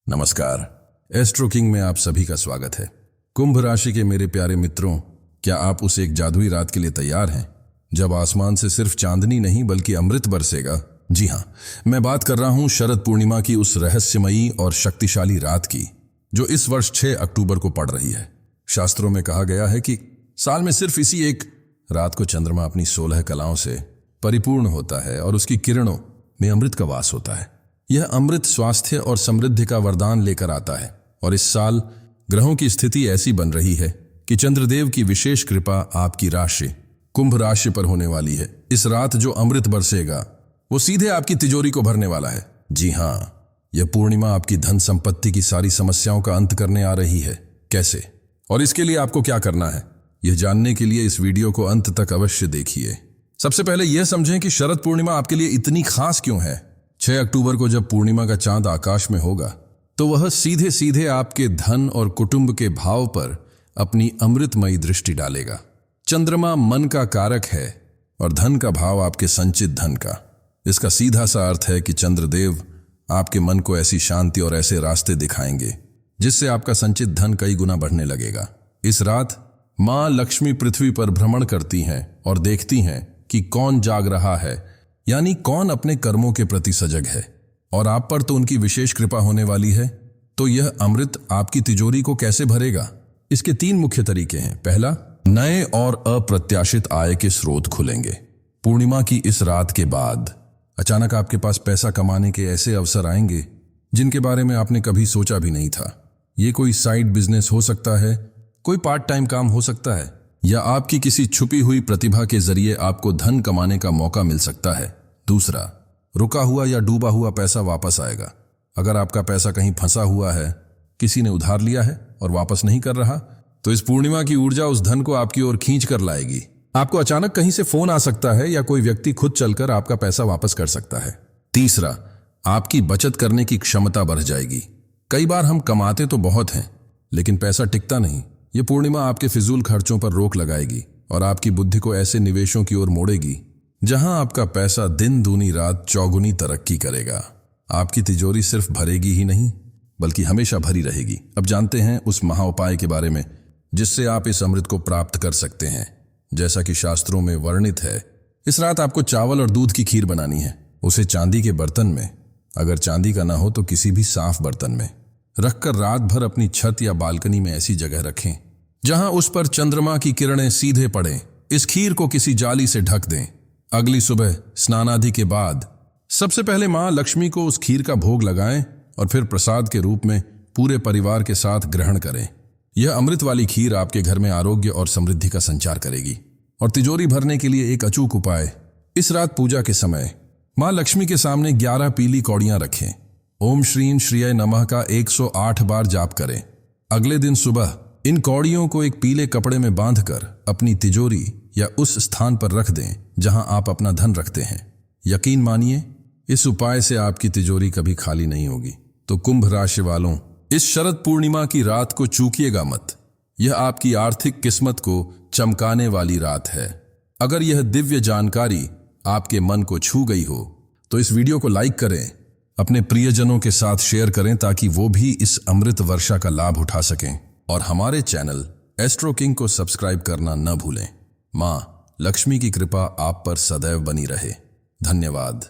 नमस्कार। Astro king में आप सभी का स्वागत है। कुंभ राशि के मेरे प्यारे मित्रों, क्या आप उस एक जादुई रात के लिए तैयार हैं जब आसमान से सिर्फ चांदनी नहीं बल्कि अमृत बरसेगा? जी हाँ, मैं बात कर रहा हूं शरद पूर्णिमा की, उस रहस्यमयी और शक्तिशाली रात की जो इस वर्ष 6 अक्टूबर को पड़ रही है। शास्त्रों में कहा गया है कि साल में सिर्फ इसी एक रात को चंद्रमा अपनी 16 कलाओं से परिपूर्ण होता है और उसकी किरणों में अमृत का वास होता है। यह अमृत स्वास्थ्य और समृद्धि का वरदान लेकर आता है और इस साल ग्रहों की स्थिति ऐसी बन रही है कि चंद्रदेव की विशेष कृपा आपकी राशि कुंभ राशि पर होने वाली है। इस रात जो अमृत बरसेगा वो सीधे आपकी तिजोरी को भरने वाला है। जी हाँ, यह पूर्णिमा आपकी धन संपत्ति की सारी समस्याओं का अंत करने आ रही है। कैसे और इसके लिए आपको क्या करना है, यह जानने के लिए इस वीडियो को अंत तक अवश्य देखिए। सबसे पहले यह समझें कि शरद पूर्णिमा आपके लिए इतनी खास क्यों है। 6 अक्टूबर को जब पूर्णिमा का चांद आकाश में होगा तो वह सीधे सीधे आपके धन और कुटुंब के भाव पर अपनी अमृतमयी दृष्टि डालेगा। चंद्रमा मन का कारक है और धन का भाव आपके संचित धन का। इसका सीधा सा अर्थ है कि चंद्रदेव आपके मन को ऐसी शांति और ऐसे रास्ते दिखाएंगे जिससे आपका संचित धन कई गुना बढ़ने लगेगा। इस रात मां लक्ष्मी पृथ्वी पर भ्रमण करती हैं और देखती हैं कि कौन जाग रहा है, यानी कौन अपने कर्मों के प्रति सजग है, और आप पर तो उनकी विशेष कृपा होने वाली है। तो यह अमृत आपकी तिजोरी को कैसे भरेगा? इसके 3 मुख्य तरीके हैं। पहला, नए और अप्रत्याशित आय के स्रोत खुलेंगे। पूर्णिमा की इस रात के बाद अचानक आपके पास पैसा कमाने के ऐसे अवसर आएंगे जिनके बारे में आपने कभी सोचा भी नहीं था। ये कोई साइड बिजनेस हो सकता है, कोई पार्ट टाइम काम हो सकता है, या आपकी किसी छुपी हुई प्रतिभा के जरिए आपको धन कमाने का मौका मिल सकता है। दूसरा, रुका हुआ या डूबा हुआ पैसा वापस आएगा। अगर आपका पैसा कहीं फंसा हुआ है, किसी ने उधार लिया है और वापस नहीं कर रहा, तो इस पूर्णिमा की ऊर्जा उस धन को आपकी ओर खींच कर लाएगी। आपको अचानक कहीं से फोन आ सकता है या कोई व्यक्ति खुद चलकर आपका पैसा वापस कर सकता है। तीसरा, आपकी बचत करने की क्षमता बढ़ जाएगी। कई बार हम कमाते तो बहुत हैं लेकिन पैसा टिकता नहीं। ये पूर्णिमा आपके फिजूल खर्चों पर रोक लगाएगी और आपकी बुद्धि को ऐसे निवेशों की ओर मोड़ेगी जहां आपका पैसा दिन दूनी रात चौगुनी तरक्की करेगा। आपकी तिजोरी सिर्फ भरेगी ही नहीं बल्कि हमेशा भरी रहेगी। अब जानते हैं उस महाउपाय के बारे में जिससे आप इस अमृत को प्राप्त कर सकते हैं। जैसा कि शास्त्रों में वर्णित है, इस रात आपको चावल और दूध की खीर बनानी है। उसे चांदी के बर्तन में, अगर चांदी का ना हो तो किसी भी साफ बर्तन में रखकर रात भर अपनी छत या बालकनी में ऐसी जगह रखें जहां उस पर चंद्रमा की किरणें सीधे पड़ें। इस खीर को किसी जाली से ढक दें। अगली सुबह स्नानादि के बाद सबसे पहले मां लक्ष्मी को उस खीर का भोग लगाएं और फिर प्रसाद के रूप में पूरे परिवार के साथ ग्रहण करें। यह अमृत वाली खीर आपके घर में आरोग्य और समृद्धि का संचार करेगी। और तिजोरी भरने के लिए एक अचूक उपाय, इस रात पूजा के समय मां लक्ष्मी के सामने 11 पीली कौड़ियां रखें। ओम श्रीं श्रीय नमः का 108 बार जाप करें। अगले दिन सुबह इन कौड़ियों को एक पीले कपड़े में बांधकर अपनी तिजोरी या उस स्थान पर रख दें जहां आप अपना धन रखते हैं। यकीन मानिए, इस उपाय से आपकी तिजोरी कभी खाली नहीं होगी। तो कुंभ राशि वालों, इस शरद पूर्णिमा की रात को चूकिएगा मत। यह आपकी आर्थिक किस्मत को चमकाने वाली रात है। अगर यह दिव्य जानकारी आपके मन को छू गई हो तो इस वीडियो को लाइक करें, अपने प्रियजनों के साथ शेयर करें ताकि वो भी इस अमृत वर्षा का लाभ उठा सकें। और हमारे चैनल एस्ट्रो किंग को सब्सक्राइब करना न भूलें। मां लक्ष्मी की कृपा आप पर सदैव बनी रहे। धन्यवाद।